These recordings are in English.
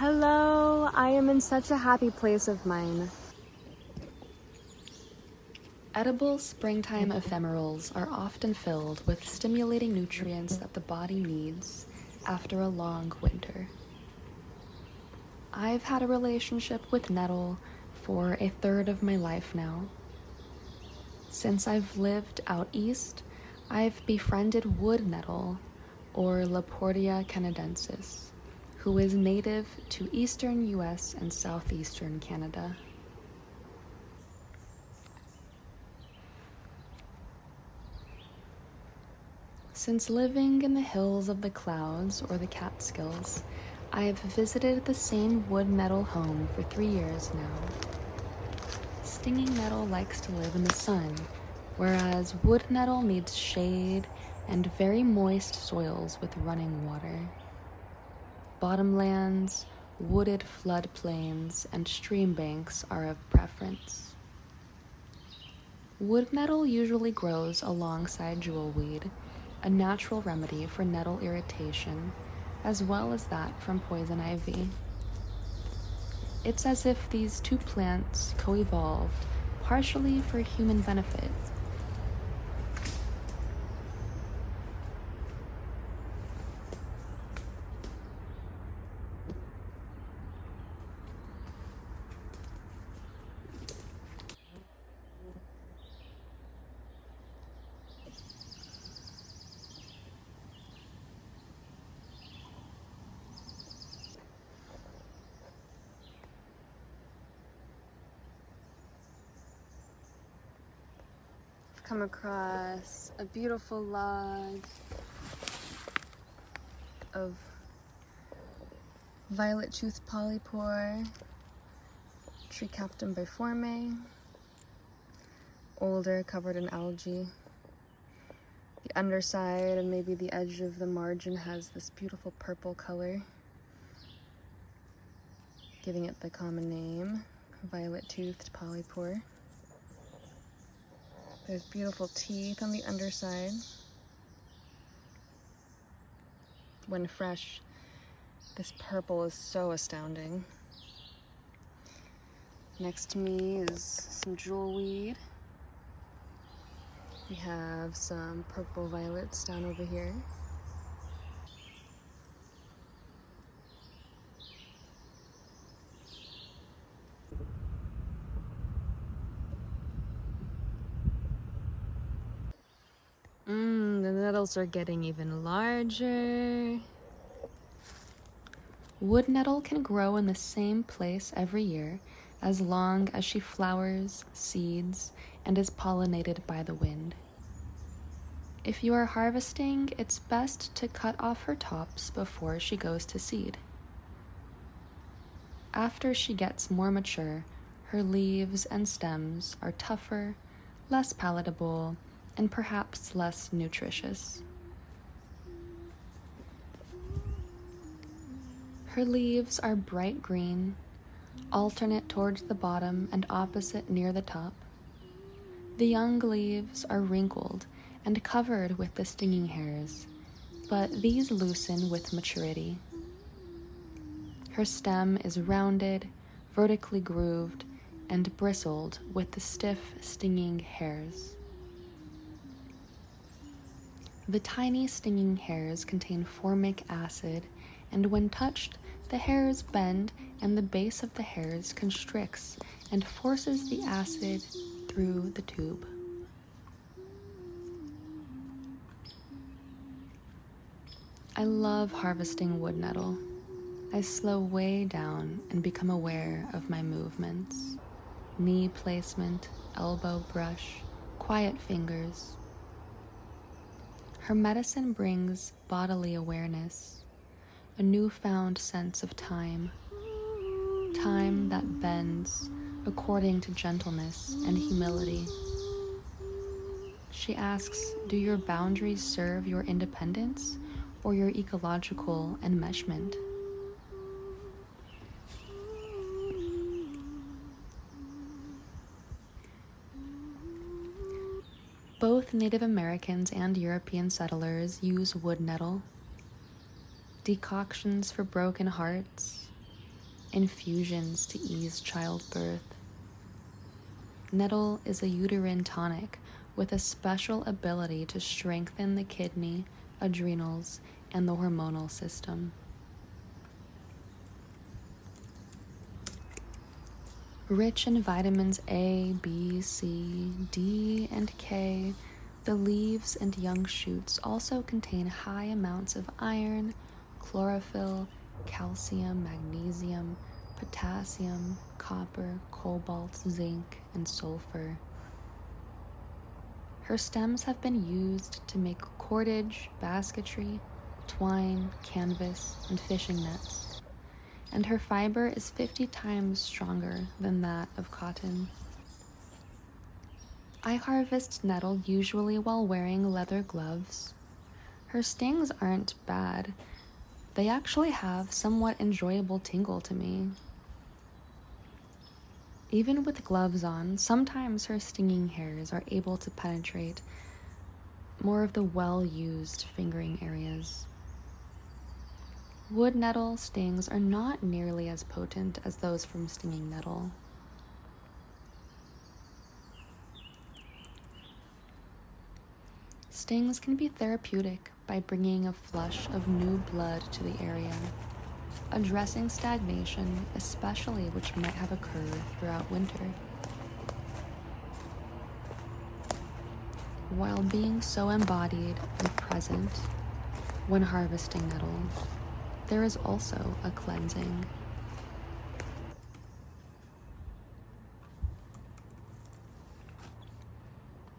Hello, I am in such a happy place of mind. Edible springtime ephemerals are often filled with stimulating nutrients that the body needs after a long winter. I've had a relationship with nettle for a third of my life now. Since I've lived out east, I've befriended wood nettle, or Laportia canadensis, who is native to eastern US and southeastern Canada. Since living in the hills of the clouds, or the Catskills, I have visited the same wood nettle home for 3 years now. Stinging nettle likes to live in the sun, whereas wood nettle needs shade and very moist soils with running water. Bottomlands, wooded floodplains, and stream banks are of preference. Wood nettle usually grows alongside jewelweed, a natural remedy for nettle irritation, as well as that from poison ivy. It's as if these two plants co-evolved, partially for human benefit. I've come across a beautiful log of violet-toothed polypore, Tricaptum biforme, older, covered in algae. The underside and maybe the edge of the margin has this beautiful purple color, giving it the common name, violet-toothed polypore. There's beautiful teeth on the underside. When fresh, this purple is so astounding. Next to me is some jewelweed. We have some purple violets down over here. The nettles are getting even larger. Wood nettle can grow in the same place every year as long as she flowers, seeds, and is pollinated by the wind. If you are harvesting, it's best to cut off her tops before she goes to seed. After she gets more mature, her leaves and stems are tougher, less palatable, and perhaps less nutritious. Her leaves are bright green, alternate towards the bottom and opposite near the top. The young leaves are wrinkled and covered with the stinging hairs, but these loosen with maturity. Her stem is rounded, vertically grooved, and bristled with the stiff, stinging hairs. The tiny stinging hairs contain formic acid, and when touched, the hairs bend and the base of the hairs constricts and forces the acid through the tube. I love harvesting wood nettle. I slow way down and become aware of my movements. Knee placement, elbow brush, quiet fingers. Her medicine brings bodily awareness, a newfound sense of time, time that bends according to gentleness and humility. She asks, do your boundaries serve your independence or your ecological enmeshment? Both Native Americans and European settlers use wood nettle. Decoctions for broken hearts, infusions to ease childbirth. Nettle is a uterine tonic with a special ability to strengthen the kidney, adrenals, and the hormonal system. Rich in vitamins A, B, C, D, and K, the leaves and young shoots also contain high amounts of iron, chlorophyll, calcium, magnesium, potassium, copper, cobalt, zinc, and sulfur. Her stems have been used to make cordage, basketry, twine, canvas, and fishing nets, and her fiber is 50 times stronger than that of cotton. I harvest nettle usually while wearing leather gloves. Her stings aren't bad. They actually have somewhat enjoyable tingle to me. Even with gloves on, sometimes her stinging hairs are able to penetrate more of the well-used fingering areas. Wood nettle stings are not nearly as potent as those from stinging nettle. Stings can be therapeutic by bringing a flush of new blood to the area, addressing stagnation, especially which might have occurred throughout winter. While being so embodied and present when harvesting nettle, there is also a cleansing.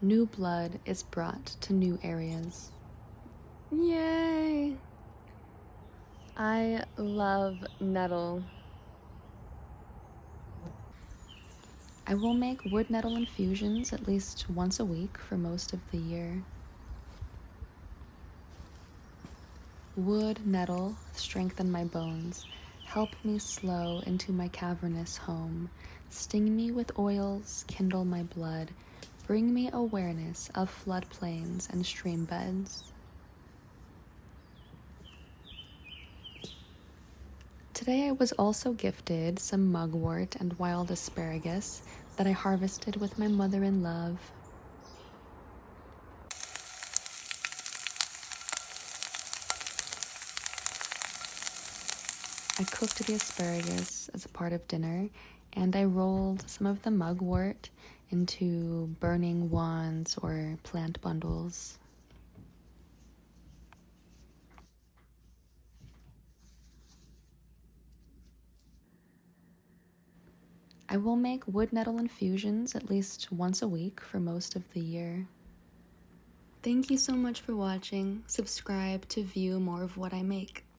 New blood is brought to new areas. Yay! I love nettle. I will make wood nettle infusions at least once a week for most of the year. Wood nettle strengthen my bones, help me slow into my cavernous home, sting me with oils, kindle my blood, bring me awareness of floodplains and stream beds. Today I was also gifted some mugwort and wild asparagus that I harvested with my mother in love. I cooked the asparagus as a part of dinner, and I rolled some of the mugwort into burning wands or plant bundles. I will make wood nettle infusions at least once a week for most of the year. Thank you so much for watching. Subscribe to view more of what I make.